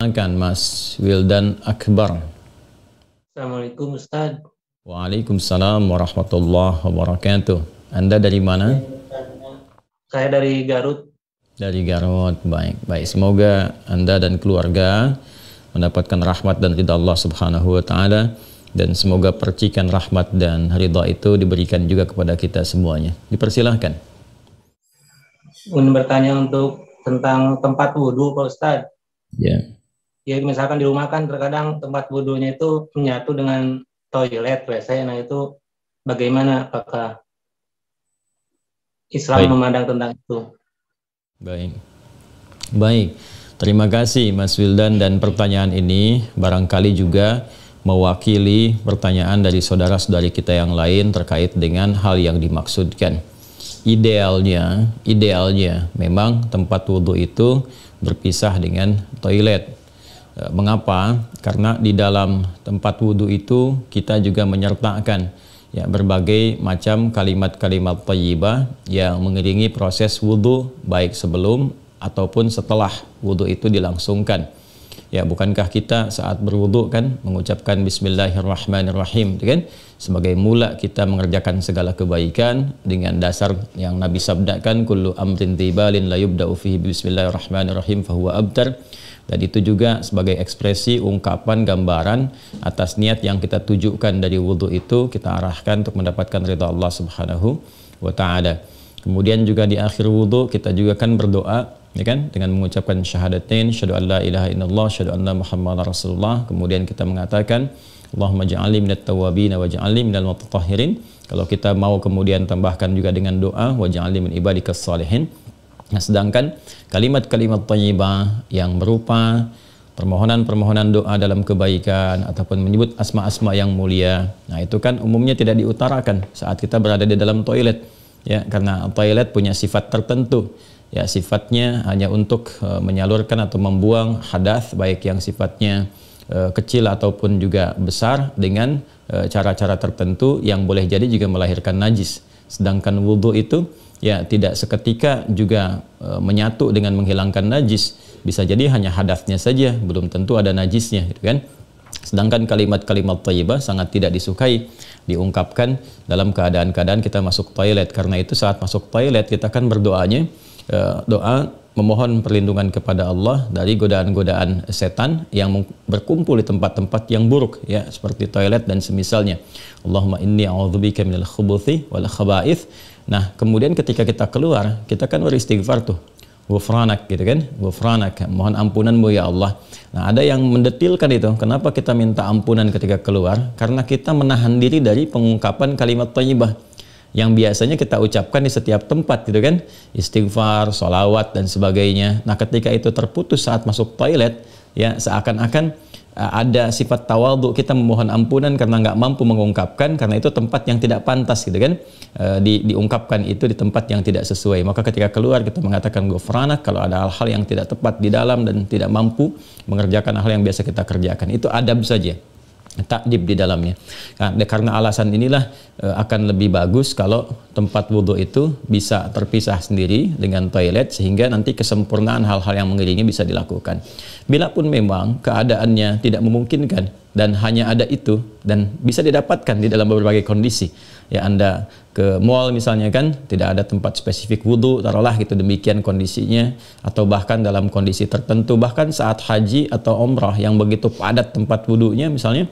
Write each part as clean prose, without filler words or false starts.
Silakan Mas Wildan Akbar. Assalamualaikum Ustaz. Waalaikumsalam warahmatullahi wabarakatuh. Anda dari mana? Saya dari Garut. Dari Garut. Baik, baik. Semoga Anda dan keluarga mendapatkan rahmat dan ridha Allah Subhanahu wa taala, dan semoga percikan rahmat dan ridha itu diberikan juga kepada kita semuanya. Dipersilahkan. Ingin bertanya tentang tempat wudhu Pak Ustadz. Ya. Ya misalkan di rumah kan terkadang tempat wudhunya itu menyatu dengan toilet, WC. Nah itu bagaimana, apakah Islam memandang tentang itu? Baik. Baik. Terima kasih Mas Wildan, dan pertanyaan ini barangkali juga mewakili pertanyaan dari saudara-saudari kita yang lain terkait dengan hal yang dimaksudkan. Idealnya memang tempat wudhu itu berpisah dengan toilet. Mengapa? Karena di dalam tempat wudhu itu kita juga menyertakan ya berbagai macam kalimat-kalimat thayyibah yang mengiringi proses wudhu, baik sebelum ataupun setelah wudhu itu dilangsungkan. Ya, bukankah kita saat berwudhu kan mengucapkan Bismillahirrahmanirrahim, kan? Sebagai mula kita mengerjakan segala kebaikan dengan dasar yang Nabi sabdakan, kullu amrin tibalin la yubda'u fihi Bismillahirrahmanirrahim fahuwa abtar. Dan itu juga sebagai ekspresi ungkapan gambaran atas niat yang kita tujukan dari wudhu itu, kita arahkan untuk mendapatkan ridha Allah Subhanahu wa ta'ala. Kemudian juga di akhir wudhu kita juga kan berdoa, ya kan, dengan mengucapkan syahadatain, syahadu an la ilaha illallah, syahadu anna muhammadar rasulullah. Kemudian kita mengatakan Allahumma ja'alni minat tawabin wa ja'alni minal mutatahhirin. Kalau kita mau kemudian tambahkan juga dengan doa wa ja'alni min ibadikas salihin. Nah, sedangkan kalimat-kalimat thayyibah yang berupa permohonan-permohonan doa dalam kebaikan ataupun menyebut asma-asma yang mulia, nah itu kan umumnya tidak diutarakan saat kita berada di dalam toilet, ya, karena toilet punya sifat tertentu. Ya, sifatnya hanya untuk menyalurkan atau membuang hadas, baik yang sifatnya kecil ataupun juga besar, dengan cara-cara tertentu yang boleh jadi juga melahirkan najis. Sedangkan wudhu itu ya tidak seketika juga menyatu dengan menghilangkan najis. Bisa jadi hanya hadasnya saja, belum tentu ada najisnya, gitu kan. Sedangkan kalimat-kalimat thayyibah sangat tidak disukai diungkapkan dalam keadaan-keadaan kita masuk toilet. Karena itu saat masuk toilet kita kan berdoanya doa memohon perlindungan kepada Allah dari godaan-godaan setan yang berkumpul di tempat-tempat yang buruk, ya, seperti toilet dan semisalnya. Allahumma inni a'udzubika minal khubuthi wal khaba'ith. Nah, kemudian ketika kita keluar, kita kan beristighfar tuh. Ghufranak, gitu kan? Ghufranak, mohon ampunanmu ya Allah. Nah, ada yang mendetilkan itu. Kenapa kita minta ampunan ketika keluar? Karena kita menahan diri dari pengungkapan kalimat thayyibah yang biasanya kita ucapkan di setiap tempat, gitu kan, istighfar, sholawat dan sebagainya. Nah, ketika itu terputus saat masuk toilet, ya, seakan-akan ada sifat tawadhu, kita memohon ampunan karena nggak mampu mengungkapkan, karena itu tempat yang tidak pantas, gitu kan, diungkapkan itu di tempat yang tidak sesuai. Maka ketika keluar kita mengatakan ghufranak kalau ada hal-hal yang tidak tepat di dalam dan tidak mampu mengerjakan hal yang biasa kita kerjakan. Itu adab saja, takdib di dalamnya. Nah, karena alasan inilah akan lebih bagus kalau tempat wudhu itu bisa terpisah sendiri dengan toilet, sehingga nanti kesempurnaan hal-hal yang mengiringi bisa dilakukan. Bila pun memang keadaannya tidak memungkinkan dan hanya ada itu dan bisa didapatkan di dalam berbagai kondisi, ya, Anda ke mall misalnya kan, tidak ada tempat spesifik wudhu, taruhlah gitu, demikian kondisinya, atau bahkan dalam kondisi tertentu, bahkan saat haji atau umrah yang begitu padat tempat wudhunya misalnya,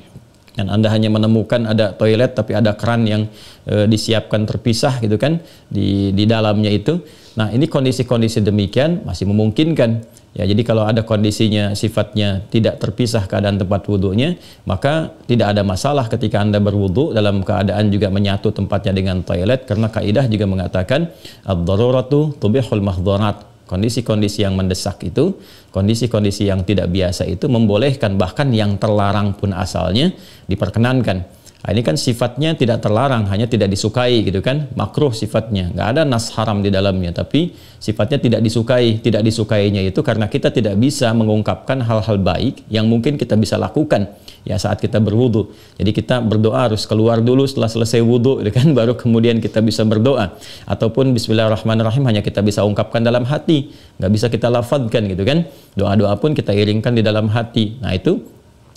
dan Anda hanya menemukan ada toilet tapi ada keran yang disiapkan terpisah, gitu kan, di dalamnya itu. Nah, ini kondisi-kondisi demikian masih memungkinkan. Ya, jadi kalau ada kondisinya sifatnya tidak terpisah keadaan tempat wudhunya, maka tidak ada masalah ketika Anda berwudhu dalam keadaan juga menyatu tempatnya dengan toilet, karena kaidah juga mengatakan ad-daruratu tubihul mahdharat. Kondisi-kondisi yang mendesak itu, kondisi-kondisi yang tidak biasa itu membolehkan, bahkan yang terlarang pun asalnya diperkenankan. Nah, ini kan sifatnya tidak terlarang, hanya tidak disukai gitu kan, makruh sifatnya, nggak ada nas haram di dalamnya, tapi sifatnya tidak disukai. Tidak disukainya itu karena kita tidak bisa mengungkapkan hal-hal baik yang mungkin kita bisa lakukan ya saat kita berwudu. Jadi kita berdoa harus keluar dulu setelah selesai wudu gitu kan, baru kemudian kita bisa berdoa. Ataupun bismillahirrahmanirrahim hanya kita bisa ungkapkan dalam hati, nggak bisa kita lafadzkan gitu kan. Doa-doa pun kita iringkan di dalam hati. Nah itu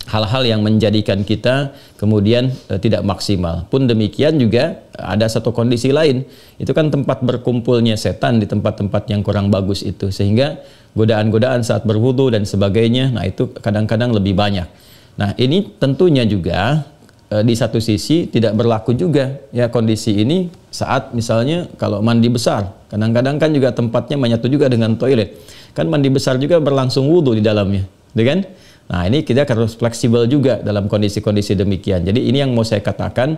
hal-hal yang menjadikan kita kemudian tidak maksimal. Pun demikian juga ada satu kondisi lain, itu kan tempat berkumpulnya setan di tempat-tempat yang kurang bagus itu, sehingga godaan-godaan saat berwudu dan sebagainya, nah itu kadang-kadang lebih banyak. Nah ini tentunya juga di satu sisi tidak berlaku juga ya kondisi ini saat misalnya kalau mandi besar, kadang-kadang kan juga tempatnya menyatu juga dengan toilet, kan mandi besar juga berlangsung wudu di dalamnya, kan? Nah ini kita harus fleksibel juga dalam kondisi-kondisi demikian. Jadi ini yang mau saya katakan,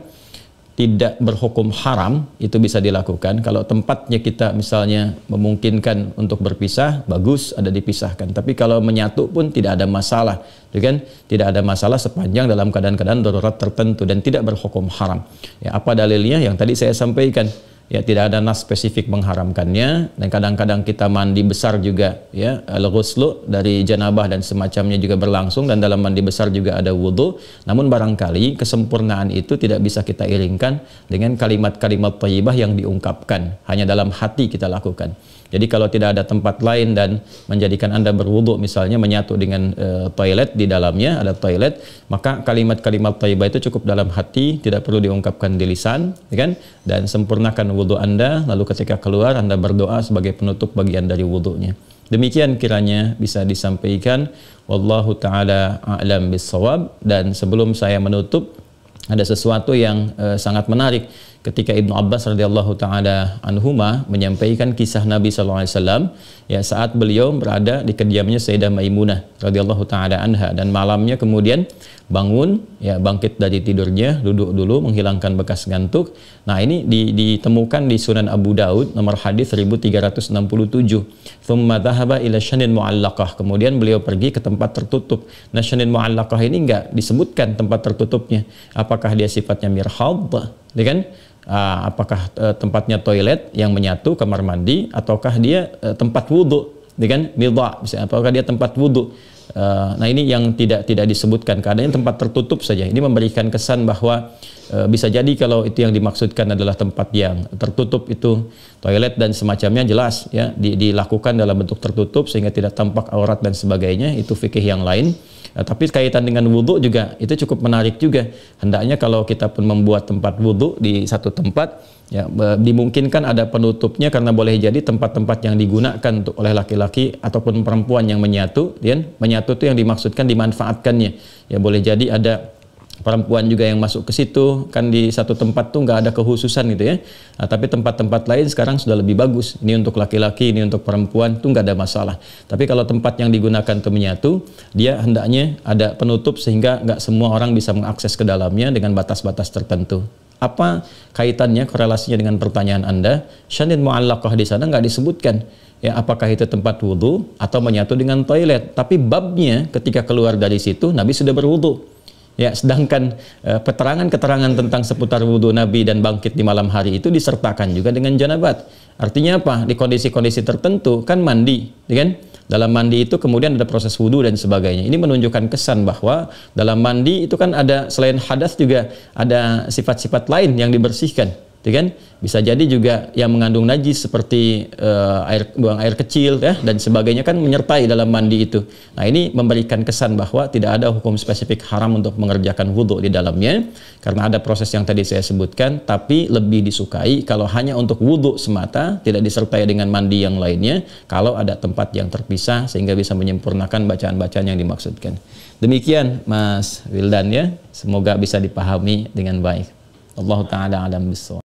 tidak berhukum haram itu bisa dilakukan. Kalau tempatnya kita misalnya memungkinkan untuk berpisah, bagus ada dipisahkan. Tapi kalau menyatu pun tidak ada masalah, kan? Tidak ada masalah sepanjang dalam keadaan-keadaan darurat tertentu dan tidak berhukum haram. Ya, apa dalilnya? Yang tadi saya sampaikan. Ya, tidak ada nas spesifik mengharamkannya, dan kadang-kadang kita mandi besar juga ya, al-ghuslu dari janabah dan semacamnya juga berlangsung, dan dalam mandi besar juga ada wudu. Namun barangkali kesempurnaan itu tidak bisa kita iringkan dengan kalimat-kalimat thayyibah yang diungkapkan, hanya dalam hati kita lakukan. Jadi kalau tidak ada tempat lain dan menjadikan Anda berwudu misalnya menyatu dengan toilet, di dalamnya ada toilet, maka kalimat-kalimat thayyibah itu cukup dalam hati, tidak perlu diungkapkan di lisan, kan? Dan sempurnakan wudu Anda, lalu ketika keluar Anda berdoa sebagai penutup bagian dari wudunya. Demikian kiranya bisa disampaikan. Wallahu ta'ala a'lam bissawab. Dan sebelum saya menutup, ada sesuatu yang sangat menarik ketika Ibnu Abbas radhiyallahu taala anhuma menyampaikan kisah Nabi sallallahu alaihi wasallam ya saat beliau berada di kediamannya Sayyidah Maimunah radhiyallahu taala anha, dan malamnya kemudian bangun ya, bangkit dari tidurnya, duduk dulu menghilangkan bekas ngantuk. Nah ini ditemukan di Sunan Abu Daud nomor hadis 1367. Tsumma dhahaba ila syanin mu'allaqah, kemudian beliau pergi ke tempat tertutup. Nah syanin mu'allaqah ini enggak disebutkan tempat tertutupnya, apakah dia sifatnya mirhad, kan? Apakah tempatnya toilet yang menyatu, kamar mandi, ataukah dia tempat wudhu, kan? Midha, apakah dia tempat wudhu? Nah ini yang tidak disebutkan, keadaannya tempat tertutup saja. Ini memberikan kesan bahwa bisa jadi kalau itu yang dimaksudkan adalah tempat yang tertutup, itu toilet dan semacamnya, jelas ya dilakukan dalam bentuk tertutup sehingga tidak tampak aurat dan sebagainya, itu fikih yang lain. Tapi kaitan dengan wudhu juga itu cukup menarik juga. Hendaknya kalau kita pun membuat tempat wudhu di satu tempat, ya dimungkinkan ada penutupnya, karena boleh jadi tempat-tempat yang digunakan untuk oleh laki-laki ataupun perempuan yang menyatu, dan menyatu itu yang dimaksudkan dimanfaatkannya. Ya boleh jadi ada perempuan juga yang masuk ke situ, kan di satu tempat tuh nggak ada kehususan gitu ya. Nah, tapi tempat-tempat lain sekarang sudah lebih bagus. Ini untuk laki-laki, ini untuk perempuan, tuh nggak ada masalah. Tapi kalau tempat yang digunakan untuk menyatu, dia hendaknya ada penutup sehingga nggak semua orang bisa mengakses ke dalamnya dengan batas-batas tertentu. Apa kaitannya, korelasinya dengan pertanyaan Anda? Syanin mu'allaqah di sana nggak disebutkan. Ya, apakah itu tempat wudhu atau menyatu dengan toilet? Tapi babnya ketika keluar dari situ, Nabi sudah berwudhu. Ya, sedangkan keterangan-keterangan tentang seputar wudhu Nabi dan bangkit di malam hari itu disertakan juga dengan janabat. Artinya apa? Di kondisi-kondisi tertentu kan mandi, kan? Dalam mandi itu kemudian ada proses wudhu dan sebagainya. Ini menunjukkan kesan bahwa dalam mandi itu kan ada, selain hadas juga ada sifat-sifat lain yang dibersihkan, kan? Bisa jadi juga yang mengandung najis seperti buang air kecil ya, dan sebagainya kan menyertai dalam mandi itu. Nah ini memberikan kesan bahwa tidak ada hukum spesifik haram untuk mengerjakan wudhu di dalamnya, karena ada proses yang tadi saya sebutkan. Tapi lebih disukai kalau hanya untuk wudhu semata, tidak disertai dengan mandi yang lainnya, kalau ada tempat yang terpisah sehingga bisa menyempurnakan bacaan-bacaan yang dimaksudkan. Demikian Mas Wildan ya, semoga bisa dipahami dengan baik. Allah Ta'ala alam bisawab.